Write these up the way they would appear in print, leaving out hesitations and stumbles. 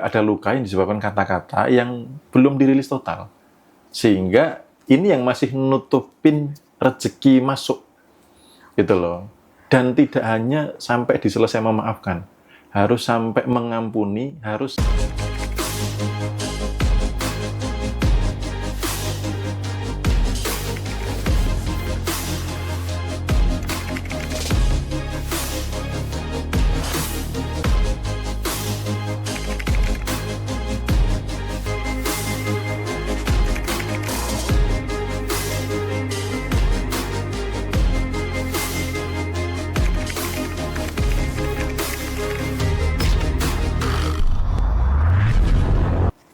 ada luka yang disebabkan kata-kata yang belum dirilis total. Sehingga ini yang masih nutupin rezeki masuk. Gitu loh. Dan tidak hanya sampai diselesai memaafkan. Harus sampai mengampuni, harus...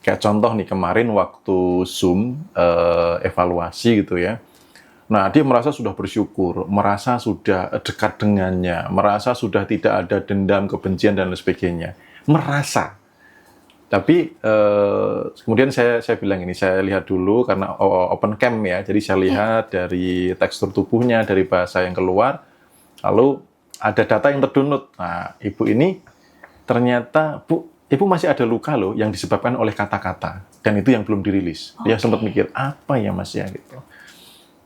Kayak contoh nih, kemarin waktu Zoom evaluasi gitu ya. Nah, dia merasa sudah bersyukur, merasa sudah dekat dengannya, merasa sudah tidak ada dendam, kebencian, dan lain sebagainya. Merasa. Tapi kemudian saya bilang ini, saya lihat dulu karena open cam ya, jadi saya lihat dari tekstur tubuhnya, dari bahasa yang keluar, lalu ada data yang terdownload. Nah, ibu ini ternyata, Ibu masih ada luka loh yang disebabkan oleh kata-kata, dan itu yang belum dirilis. Dia sempat mikir, apa ya Mas ya gitu.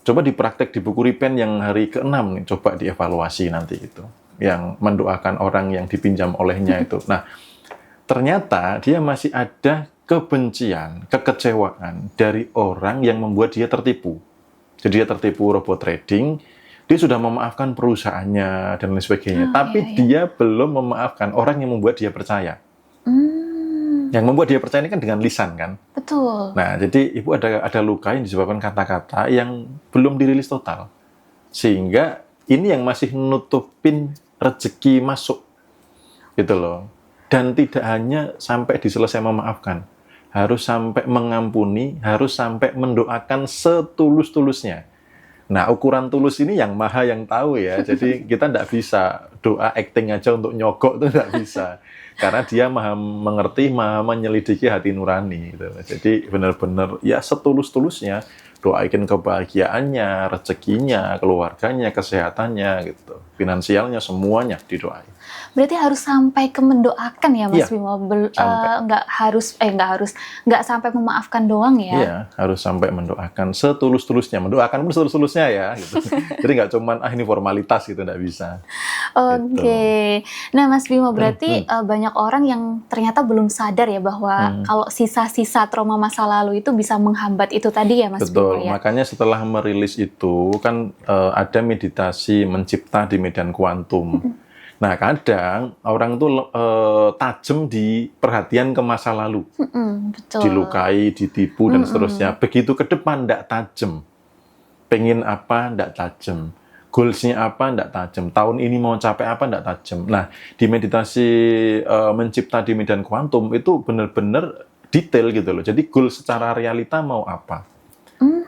Coba dipraktek di buku Ripen yang hari ke-6 nih, coba dievaluasi nanti gitu. Yang mendoakan orang yang dipinjam olehnya itu. Nah, ternyata dia masih ada kebencian, kekecewaan dari orang yang membuat dia tertipu. Jadi dia tertipu robot trading, dia sudah memaafkan perusahaannya dan lain sebagainya. Tapi dia belum memaafkan orang yang membuat dia percaya. Yang membuat dia percaya ini kan dengan lisan kan. Betul. Nah, jadi ibu ada luka yang disebabkan kata-kata yang belum dirilis total. Sehingga ini yang masih nutupin rezeki masuk. Gitu loh. Dan tidak hanya sampai diselesai memaafkan. Harus sampai mengampuni, harus sampai mendoakan setulus-tulusnya. Nah, ukuran tulus ini yang maha yang tahu ya. Jadi kita tidak bisa doa acting aja untuk nyogok, itu tidak bisa. Karena dia maha mengerti, maha menyelidiki hati nurani. Gitu. Jadi benar-benar ya setulus-tulusnya doain kebahagiaannya, rezekinya, keluarganya, kesehatannya, gitu, finansialnya, semuanya didoain. Berarti harus sampai ke mendoakan ya Mas Bimo, nggak sampai memaafkan doang ya? Iya, harus sampai mendoakan setulus-tulusnya, mendoakan pun setulus-tulusnya ya. Gitu. Jadi nggak cuman ini formalitas gitu, nggak bisa. Oke. Nah Mas Bimo, berarti banyak orang yang ternyata belum sadar ya bahwa kalau sisa-sisa trauma masa lalu itu bisa menghambat itu tadi ya Mas Bimo ya? Makanya setelah merilis itu kan ada meditasi mencipta di medan kuantum. Nah, kadang orang tuh tajam di perhatian ke masa lalu. Betul. Dilukai, ditipu, dan seterusnya. Begitu ke depan, nggak tajam. Pengen apa, nggak tajam. Goals-nya apa, nggak tajam. Tahun ini mau capai apa, nggak tajam. Nah, di meditasi mencipta di medan kuantum, itu benar-benar detail gitu loh. Jadi, goal secara realita mau apa.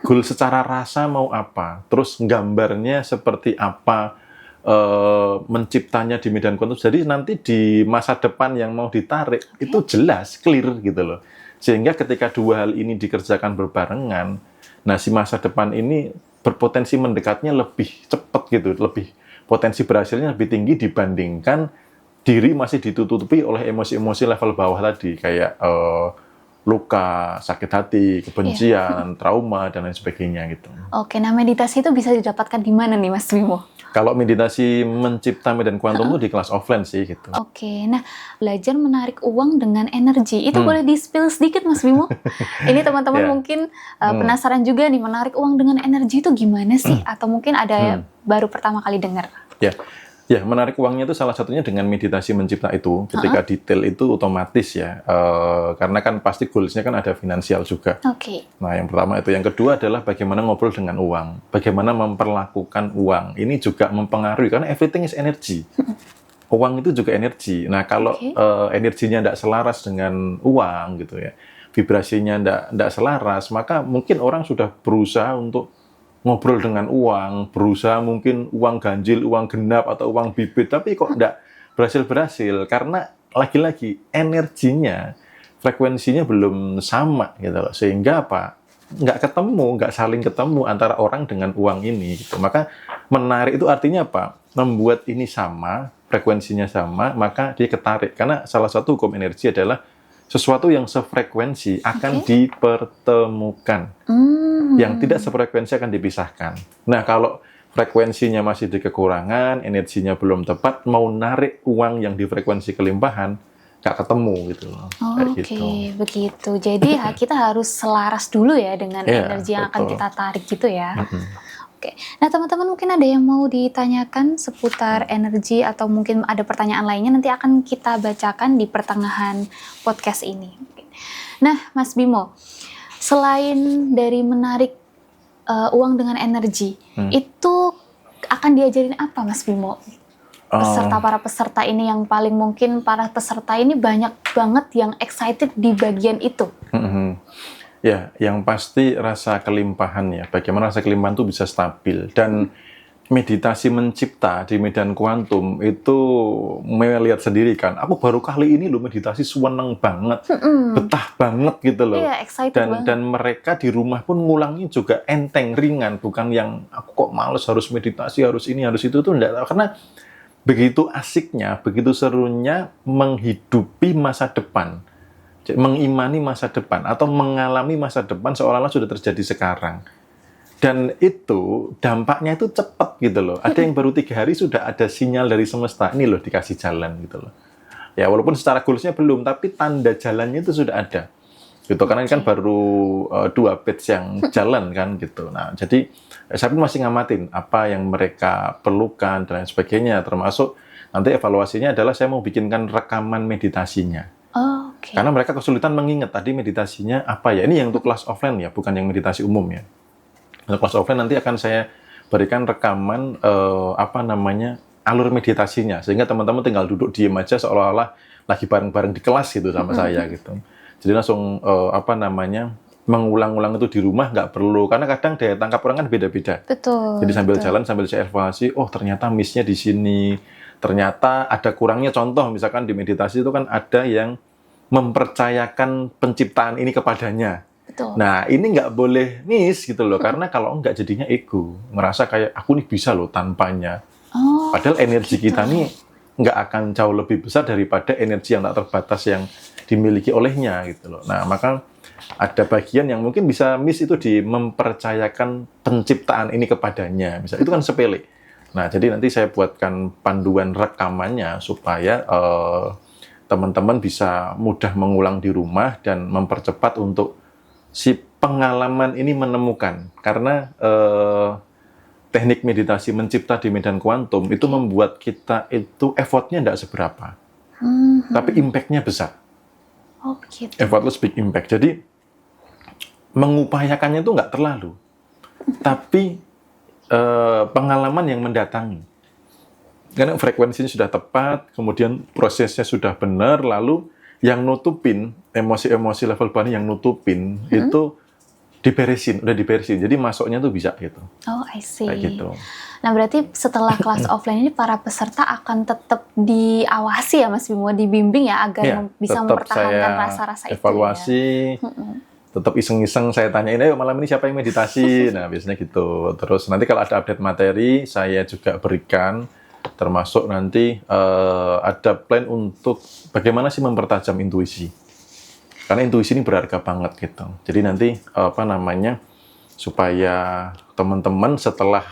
Goal secara rasa mau apa. Terus gambarnya seperti apa. Menciptanya di medan kuantum, jadi nanti di masa depan yang mau ditarik itu jelas, clear gitu loh. Sehingga ketika dua hal ini dikerjakan berbarengan, nah si masa depan ini berpotensi mendekatnya lebih cepat gitu, lebih potensi berhasilnya lebih tinggi dibandingkan diri masih ditutupi oleh emosi-emosi level bawah tadi, kayak luka, sakit hati, kebencian, trauma, dan lain sebagainya gitu. Oke, nah meditasi itu bisa didapatkan di mana nih Mas Bimo? Kalau meditasi mencipta medan kuantum itu di kelas offline sih gitu. Oke, nah belajar menarik uang dengan energi, itu boleh di-spill sedikit Mas Bimo? Ini teman-teman mungkin penasaran juga nih, menarik uang dengan energi itu gimana sih? Atau mungkin ada baru pertama kali dengar? Ya, menarik uangnya itu salah satunya dengan meditasi mencipta itu. Ketika detail itu otomatis ya, karena kan pasti goalsnya kan ada finansial juga. Nah, yang pertama itu. Yang kedua adalah bagaimana ngobrol dengan uang. Bagaimana memperlakukan uang. Ini juga mempengaruhi, karena everything is energy. Uang itu juga energi. Nah, kalau energinya tidak selaras dengan uang gitu ya, vibrasinya tidak selaras, maka mungkin orang sudah berusaha untuk ngobrol dengan uang, berusaha mungkin uang ganjil, uang genap, atau uang bibit, tapi kok enggak berhasil-berhasil, karena lagi-lagi energinya, frekuensinya belum sama gitu loh. Sehingga apa? Nggak ketemu, nggak saling ketemu antara orang dengan uang ini gitu. Maka menarik itu artinya apa? Membuat ini sama, frekuensinya sama, maka dia ketarik. Karena salah satu hukum energi adalah sesuatu yang sefrekuensi akan dipertemukan. Yang tidak sefrekuensi akan dipisahkan. Nah, kalau frekuensinya masih di kekurangan, energinya belum tepat, mau narik uang yang di frekuensi kelimpahan, nggak ketemu gitu loh. Oke, begitu. Jadi kita harus selaras dulu ya dengan energi yang akan kita tarik gitu ya. Oke. Nah, teman-teman mungkin ada yang mau ditanyakan seputar energi atau mungkin ada pertanyaan lainnya, nanti akan kita bacakan di pertengahan podcast ini. Nah, Mas Bimo, selain dari menarik uang dengan energi, itu akan diajarin apa, Mas Bimo? Para peserta ini yang paling mungkin para peserta ini banyak banget yang excited di bagian itu. Ya, yang pasti rasa kelimpahan ya. Bagaimana rasa kelimpahan itu bisa stabil. Dan meditasi mencipta di medan kuantum itu melihat sendiri kan. Aku baru kali ini loh meditasi seneng banget, betah banget gitu loh. Iya, excited dan mereka di rumah pun ngulangnya juga enteng, ringan. Bukan yang aku kok males harus meditasi, harus ini, harus itu. Tuh enggak. Karena begitu asiknya, begitu serunya menghidupi masa depan. Mengimani masa depan atau mengalami masa depan seolah-olah sudah terjadi sekarang. Dan itu dampaknya itu cepat gitu loh. Ada yang baru 3 hari sudah ada sinyal dari semesta, ini loh dikasih jalan gitu loh. Ya walaupun secara goalsnya belum, tapi tanda jalannya itu sudah ada. Gitu, karena ini kan baru 2 batch yang jalan kan gitu. Nah jadi saya pun masih ngamatin apa yang mereka perlukan dan lain sebagainya. Termasuk nanti evaluasinya adalah saya mau bikinkan rekaman meditasinya. Karena mereka kesulitan mengingat tadi meditasinya apa ya. Ini yang untuk kelas offline ya, bukan yang meditasi umum ya. Untuk kelas offline nanti akan saya berikan rekaman alur meditasinya, sehingga teman-teman tinggal duduk diem aja seolah-olah lagi bareng-bareng di kelas gitu sama saya gitu. Jadi langsung mengulang-ulang itu di rumah nggak perlu, karena kadang daya tangkap orang kan beda-beda. Betul. Jadi sambil jalan sambil saya evaluasi, oh ternyata miss-nya di sini, ternyata ada kurangnya. Contoh misalkan di meditasi itu kan ada yang mempercayakan penciptaan ini kepadanya. Betul. Nah ini nggak boleh miss gitu loh, karena kalau nggak jadinya ego, merasa kayak aku nih bisa loh tanpanya. Padahal energi kita nih nggak akan jauh lebih besar daripada energi yang tak terbatas yang dimiliki olehnya gitu loh. Nah maka ada bagian yang mungkin bisa miss itu di mempercayakan penciptaan ini kepadanya. Misalnya itu kan sepele. Nah jadi nanti saya buatkan panduan rekamannya supaya teman-teman bisa mudah mengulang di rumah dan mempercepat untuk si pengalaman ini menemukan. Karena teknik meditasi mencipta di medan kuantum itu membuat kita itu effortnya tidak seberapa, tapi impact-nya besar. Gitu. Effortless big impact. Jadi mengupayakannya itu nggak terlalu, tapi pengalaman yang mendatangi. Karena frekuensinya sudah tepat, kemudian prosesnya sudah benar, lalu yang nutupin, emosi-emosi level bawah yang nutupin, itu udah diberesin. Jadi masuknya tuh bisa gitu. I see. Kayak gitu. Nah berarti setelah kelas offline ini para peserta akan tetap diawasi ya Mas Bimo, dibimbing ya agar bisa mempertahankan rasa-rasa itu. Evaluasi, tetap iseng-iseng saya tanyain, ayo malam ini siapa yang meditasi? Nah biasanya gitu. Terus nanti kalau ada update materi, saya juga berikan. Termasuk nanti ada plan untuk bagaimana sih mempertajam intuisi. Karena intuisi ini berharga banget gitu. Jadi nanti supaya teman-teman setelah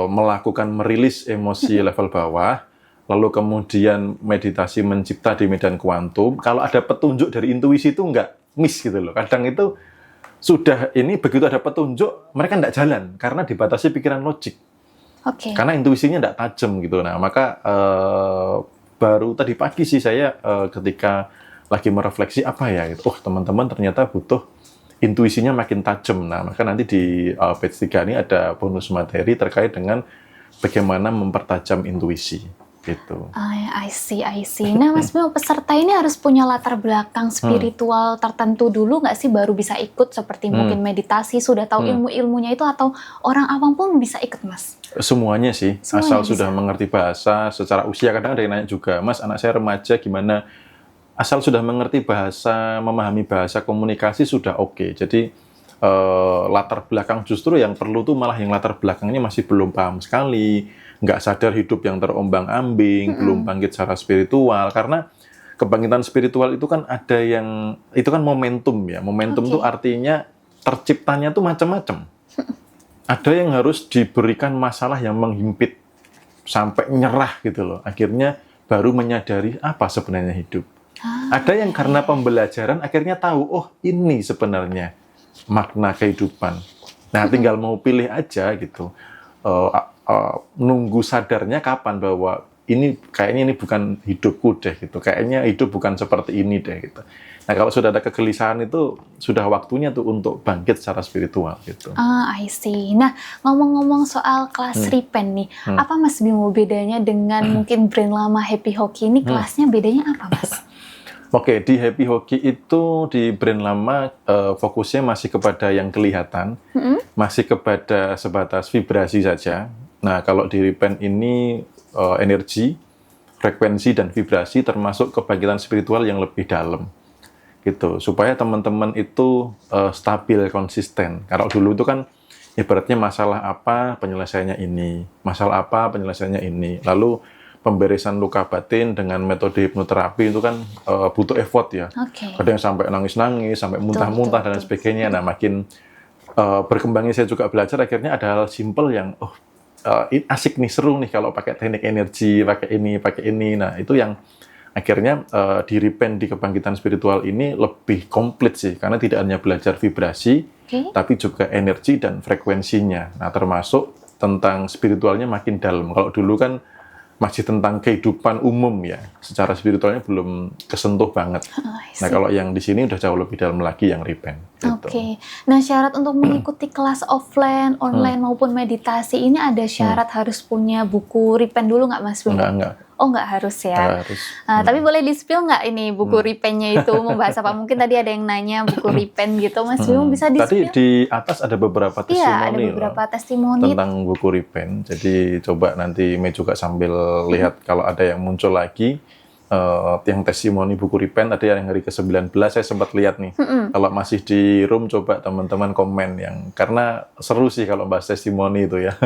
melakukan merilis emosi level bawah, lalu kemudian meditasi mencipta di medan kuantum, kalau ada petunjuk dari intuisi itu nggak miss gitu loh. Kadang itu sudah begitu ada petunjuk, mereka nggak jalan karena dibatasi pikiran logik. Karena intuisinya nggak tajam gitu. Nah maka baru tadi pagi sih saya ketika lagi merefleksi apa ya gitu. Teman-teman ternyata butuh intuisinya makin tajam. Nah maka nanti di batch 3 ini ada bonus materi terkait dengan bagaimana mempertajam intuisi gitu. I see. Nah Mas Bimo, peserta ini harus punya latar belakang spiritual tertentu dulu nggak sih baru bisa ikut, seperti mungkin meditasi, sudah tahu ilmu-ilmunya itu, atau orang awam pun bisa ikut Mas? Semuanya sih, asal sudah mengerti bahasa. Secara usia kadang ada yang nanya juga, Mas anak saya remaja gimana? Asal sudah mengerti bahasa, memahami bahasa, komunikasi sudah oke. Jadi latar belakang justru yang perlu tuh malah yang latar belakangnya masih belum paham sekali, nggak sadar hidup yang terombang-ambing, belum bangkit secara spiritual. Karena kebangkitan spiritual itu kan ada yang, itu kan momentum ya. Momentum itu artinya terciptanya tuh macam-macam. Ada yang harus diberikan masalah yang menghimpit sampai nyerah gitu loh. Akhirnya baru menyadari apa sebenarnya hidup. Ada yang karena pembelajaran akhirnya tahu, oh ini sebenarnya makna kehidupan. Nah, tinggal mau pilih aja gitu. Nunggu sadarnya kapan bahwa ini kayaknya ini bukan hidupku deh gitu. Kayaknya hidup bukan seperti ini deh gitu. Nah, kalau sudah ada kegelisahan itu sudah waktunya tuh untuk bangkit secara spiritual gitu. I see. Nah, ngomong-ngomong soal kelas Repent nih, apa Mas Bimo bedanya dengan mungkin brand lama Happy Hockey ini, kelasnya bedanya apa, Mas? Oke, di Happy Hockey itu di brand lama fokusnya masih kepada yang kelihatan, masih kepada sebatas vibrasi saja. Nah, kalau di Repent ini energi, frekuensi, dan vibrasi termasuk kebangkitan spiritual yang lebih dalam. Gitu, supaya teman-teman itu stabil, konsisten. Kalau dulu itu kan ibaratnya masalah apa, penyelesaiannya ini. Masalah apa, penyelesaiannya ini. Lalu pemberesan luka batin dengan metode hipnoterapi itu kan butuh effort ya. Kadang sampai nangis-nangis, sampai muntah-muntah dan sebagainya. Nah, makin berkembangnya saya juga belajar, akhirnya ada hal simple yang asik nih, seru nih kalau pakai teknik energi, pakai ini. Nah, itu yang akhirnya di Repent, di kebangkitan spiritual ini lebih komplit sih, karena tidak hanya belajar vibrasi, tapi juga energi dan frekuensinya. Nah, termasuk tentang spiritualnya makin dalam. Kalau dulu kan masih tentang kehidupan umum ya, secara spiritualnya belum kesentuh banget. Nah, kalau yang di sini udah jauh lebih dalam lagi yang Repent. Oke. Nah, syarat untuk mengikuti kelas offline, online maupun meditasi ini ada syarat harus punya buku Repent dulu nggak, Mas Bimo? Enggak. Oh, nggak harus ya. Nggak harus. Tapi boleh di-spill nggak ini buku Repent-nya itu membahas apa? Mungkin tadi ada yang nanya buku Repent gitu, Mas Bimo bisa di-spill? Tadi di atas ada beberapa testimoni. Iya, ada beberapa testimoni tentang buku Repent. Jadi coba nanti Mei juga sambil lihat kalau ada yang muncul lagi yang testimoni buku Repent. Ada yang hari ke-19 saya sempat lihat nih. Kalau masih di room coba teman-teman komen yang, karena seru sih kalau bahas testimoni itu ya.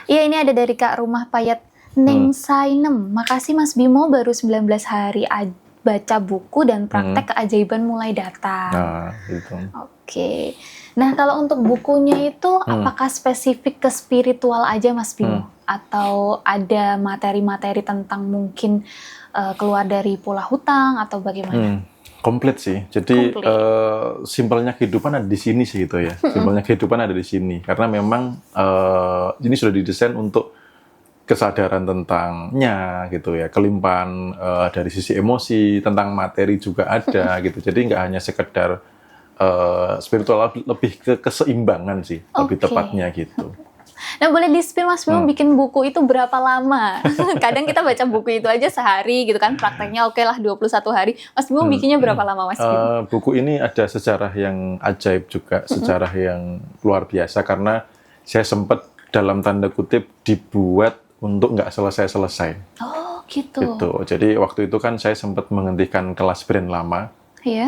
Iya, ini ada dari Kak Rumah Payat Neng Sainem. Makasih Mas Bimo, baru 19 hari baca buku dan praktek keajaiban mulai datang. Nah, gitu. Oke. Nah, kalau untuk bukunya itu apakah spesifik ke spiritual aja Mas Bimo? Atau ada materi-materi tentang mungkin keluar dari pola hutang atau bagaimana? Komplit sih. Jadi simpelnya kehidupan ada di sini sih gitu ya. Simpelnya kehidupan ada di sini. Karena memang ini sudah didesain untuk kesadaran tentangnya gitu ya, kelimpahan dari sisi emosi, tentang materi juga ada gitu. Jadi nggak hanya sekedar spiritual, lebih ke keseimbangan sih, lebih tepatnya gitu. Nah, boleh di-spill Mas Bimo bikin buku itu berapa lama? Kadang kita baca buku itu aja sehari gitu kan, prakteknya oke lah 21 hari. Mas Bimo bikinnya berapa lama Mas Bimo? Buku ini ada sejarah yang ajaib juga, sejarah yang luar biasa, karena saya sempat dalam tanda kutip dibuat untuk nggak selesai-selesai. Oh, gitu. Jadi waktu itu kan saya sempat menghentikan kelas brand lama.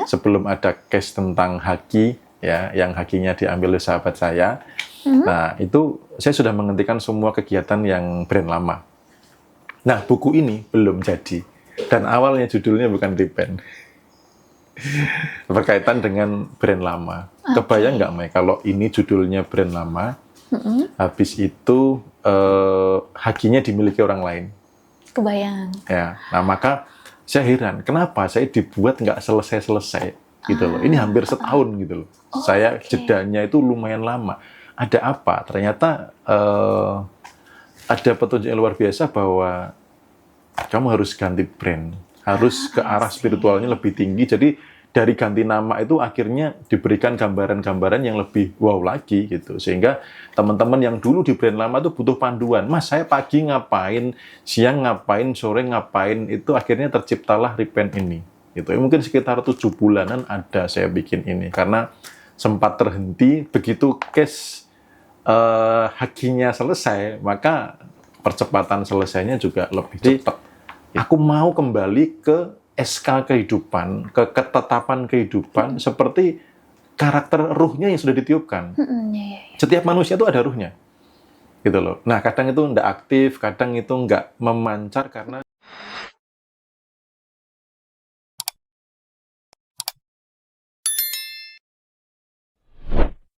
Sebelum ada case tentang haki, ya, yang hakinya diambil oleh sahabat saya. Nah, itu saya sudah menghentikan semua kegiatan yang brand lama. Nah, buku ini belum jadi. Dan awalnya judulnya bukan Repent. Berkaitan dengan brand lama. Kebayang nggak, Mai, kalau ini judulnya brand lama, habis itu hakinya dimiliki orang lain. Kebayang. Ya, nah maka saya heran, kenapa saya dibuat nggak selesai-selesai gitu loh. Ini hampir setahun gitu loh. Saya jedanya itu lumayan lama. Ada apa? Ternyata ada petunjuk yang luar biasa bahwa kamu harus ganti brand, harus ke arah spiritualnya lebih tinggi. Jadi dari ganti nama itu akhirnya diberikan gambaran-gambaran yang lebih wow lagi gitu. Sehingga teman-teman yang dulu di brand lama itu butuh panduan. Mas, saya pagi ngapain, siang ngapain, sore ngapain, itu akhirnya terciptalah Repent ini. Gitu. Mungkin sekitar 7 bulanan ada saya bikin ini. Karena sempat terhenti, begitu case hakinya selesai, maka percepatan selesainya juga lebih cepat. Aku mau kembali ke SK kehidupan, ke ketetapan kehidupan, seperti karakter ruhnya yang sudah ditiupkan. Setiap manusia itu ada ruhnya, gitu loh. Nah, kadang itu nggak aktif, kadang itu nggak memancar karena